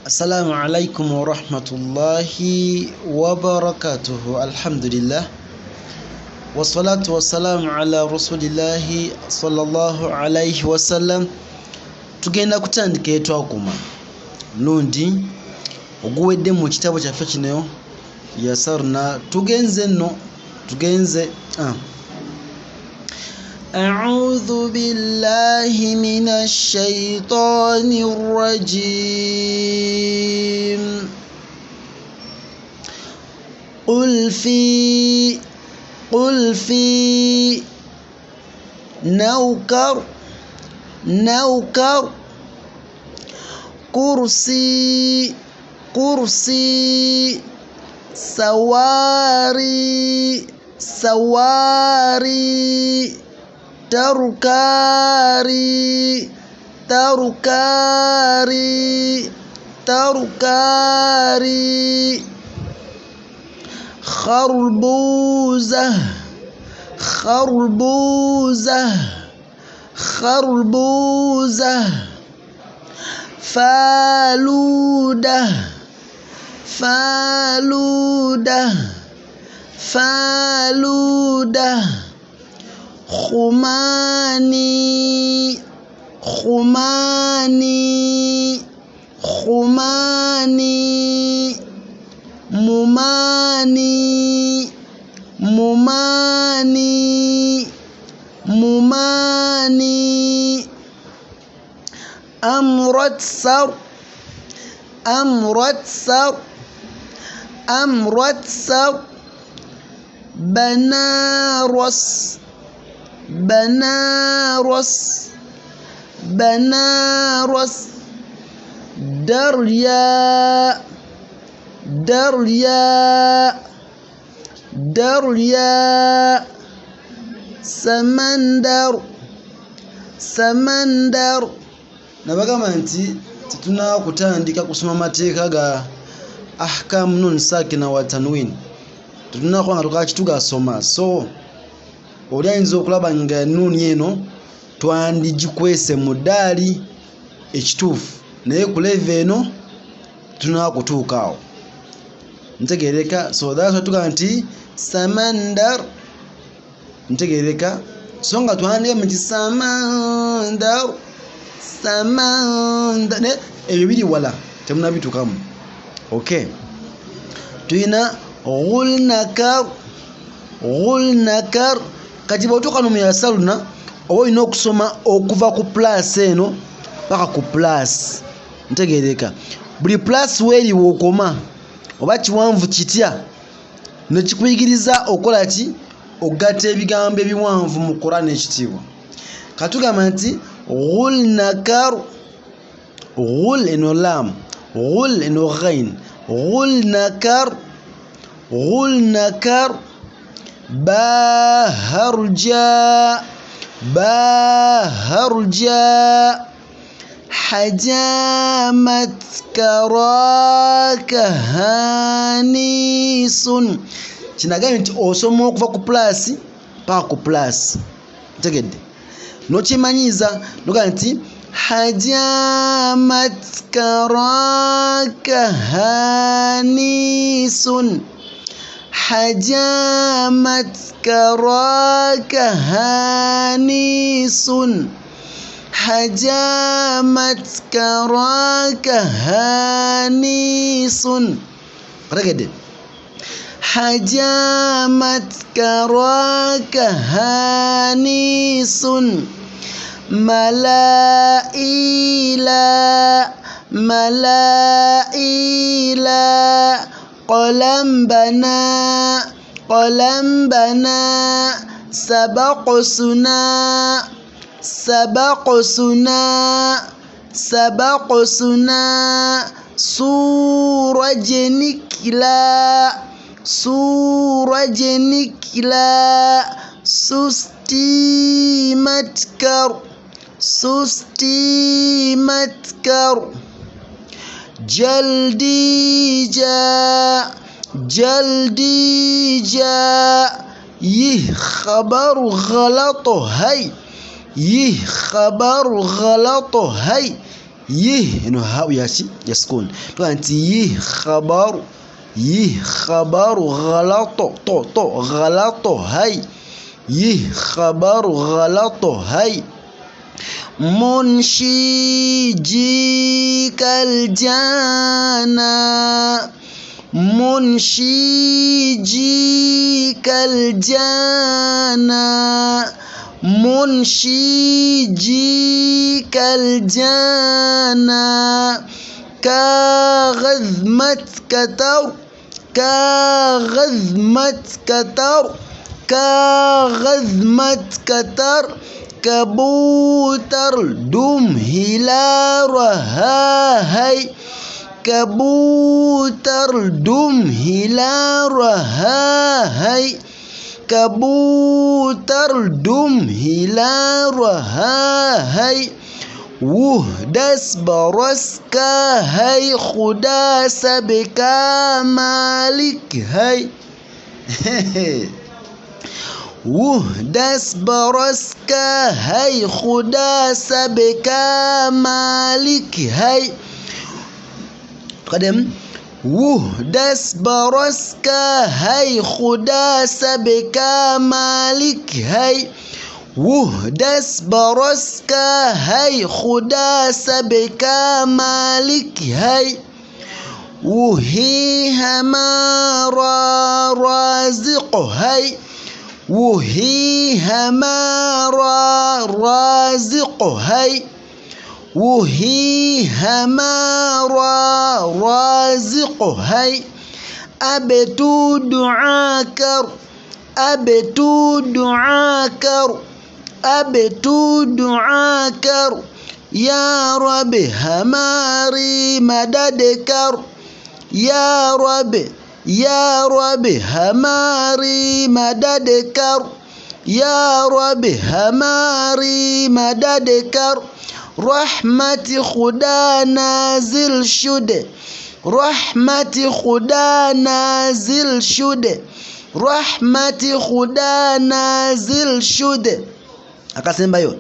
Assalamu alaikum wa rahmatullahi wa barakatuhu. Alhamdulillah. Wassalatu wassalamu ala rasulillahi sallallahu alaihi wasallam. Tugenda kutandika etwakuma lundi oguwedde mu kitabo kyaffe kino yasarna tugenze أعوذ بالله من الشيطان الرجيم قل في نوكر كرسي سواري تركاري خربوزة فالودة خماني مماني أمرتسر بنارس دريا samandar nabagamba nti tituna kutandika kusoma mateeka ga ahkam nun sakina wa tanwin tutuna kwanga tukakitugasoma so oli ayinza okulaba nga nuuni eno twandigikwese mu ddaali ekituufu naye ku leve eno tunakutuuka awo ntegereka so that's what tuga nti samandar ntegereka so nga twandika mu kisamandar ebyo biri wala temunabitukamu okay tuyina ghulnakar kati bw'otuuka no mu yasaluna oba olina okusoma okuva ku plus eno paka ku plus ntegereka buli plus weeri wookoma oba kiwanvu kitya nekikuyigiriza okola ki ogatta ebigambo ebiwanvu mu Quran ekitiibwa katugamba nti ghulnakar ghul eno lam ghul eno ghain ghulnakar baharja hajamat karaka hanisun kinagambye nti osoma okuva ku plus paka ku plus ntegedde nokimanyiiza noga nti hajamat karaka hanisun regede hajamat karaka hanisun malaila qalam bana sabaqsuna surajnikla sustimatkar jaldija yih khabar ghalat hay يه إنه هاو ياشي يسكون تقانتي يه خبر غلط تو غلط هاي يه خبر غلط هاي منشي جيك الجانا منشي جيك الجانا منشي جيك الجانا كاغذ متكتر كاغذ متكتر كاغذ متكتر كبوتر دم هلار هاي كبوتر دم هلار هاي كبوتر دم هلار هاي وهدس برسكا هاي خدا سبكا مالك هاي وهدس برسكا هاي خدا سبكا مالك هاي قدم وهدس برسكا هاي خدا سبكا مالك هاي وهدس برسكا هاي خدا سبكا مالك هاي وهي همارا رازق هاي وهي همارا رازق هاي وهي همارا رازق هاي أبتو دعاكر أبتو دعاكر أبتو دعاكر يا رب هماري مددكر يا رب هماري مددكر يا رب هماري مددكر رحمة خدا نازل شد رحمة خدا نازل شد رحمة خدا نازل شد أقسم بيو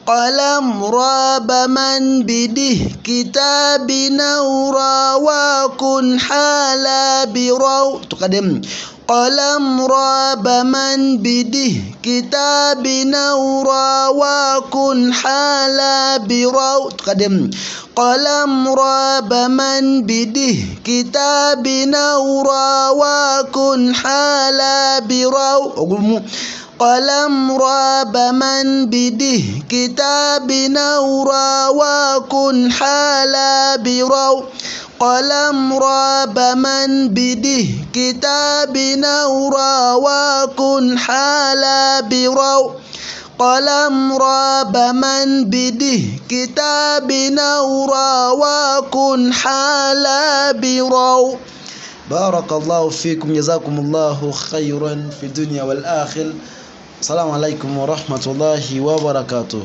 قلم راب من بده كتاب نورا وكن حالا برو تقدم قلم راب من بده كتاب نورا وكن حالا برو تقدم قلم راب من بده كتاب نورا وكن حالا برو قلم راب من بده كتاب نورا وكن حالا برو قلم راب من بده كتاب نورا وكن حالا برو قلم راب من بده كتاب نورا وكن حالا برو. بارك الله فيكم جزاكم الله خيرا في الدنيا والآخرة. السلام عليكم ورحمة الله وبركاته.